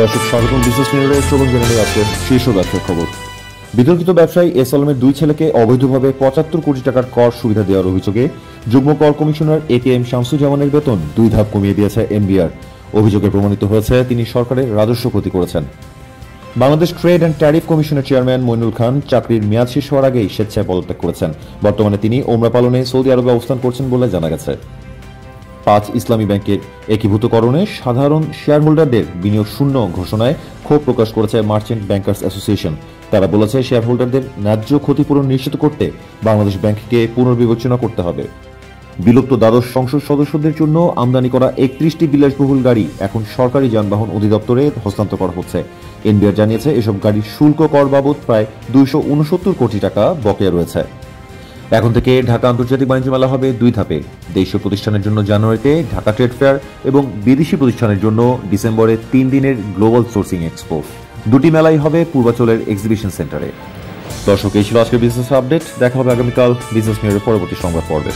দর্শক স্বাগতম বিজনেস মিররে। চলুন জেনে নেই আজকের শীর্ষ ব্যবসার খবর। বিতর্কিত ব্যবসায়ী এস আলমের দুই ছেলেকে অবৈধভাবে ৭৫ কোটি টাকার কর সুবিধা দেওয়ার অভিযোগে যুগ্ম কর কমিশনার এ.কে.এম. শামসুজ্জামানের বেতন ২ ধাপ কমিয়ে দিয়েছে এনবিআর। অভিযোগে প্রমাণিত হয়েছে তিনি সরকারের রাজস্ব ক্ষতি করেছেন। বাংলাদেশ ট্রেড অ্যান্ড ট্যারিফ কমিশনের চেয়ারম্যান মইনুল খান চাকরির মেয়াদ শেষ হওয়ার আগেই স্বেচ্ছায় পদত্যাগ করেছেন। বর্তমানে তিনি ওমরা পালনে সৌদি আরবে অবস্থান করছেন বলে জানা গেছে। ৫ ইসলামী ব্যাংকের একীভূতকরণে সাধারণ শেয়ার হোল্ডারদের বিনিয়োগ শূন্য ঘোষণায় ক্ষোভ প্রকাশ করেছে মার্চেন্ট ব্যাংকার্স অ্যাসোসিয়েশন। তারা বলেছে, শেয়ার হোল্ডারদের ন্যায্য ক্ষতিপূরণ নিশ্চিত করতে বাংলাদেশ ব্যাংককে পুনর্বিবেচনা করতে হবে। বিলুপ্ত দ্বাদশ সংসদ সদস্যদের জন্য আমদানি করা ৩১টি বিলাসবহুল গাড়ি এখন সরকারি যানবাহন অধিদপ্তরে হস্তান্তর করা হচ্ছে। এনবিআর জানিয়েছে, এসব গাড়ির শুল্ক কর বাবদ প্রায় ২৬৯ কোটি টাকা বকেয়া রয়েছে। এখন থেকে ঢাকা আন্তর্জাতিক বাণিজ্য মেলা হবে ২ ধাপে। দেশীয় প্রতিষ্ঠানের জন্য জানুয়ারিতে ঢাকা ট্রেড ফেয়ার এবং বিদেশি প্রতিষ্ঠানের জন্য ডিসেম্বরে ৩ দিনের গ্লোবাল সোর্সিং এক্সপো। দুটি মেলাই হবে পূর্বাচলের এক্সিবিশন সেন্টারে। দর্শক, এই ছিল আজকের বিজনেস আপডেট। দেখা হবে আগামীকাল বিজনেস মিররের পরবর্তী সংবাদ পর্বে।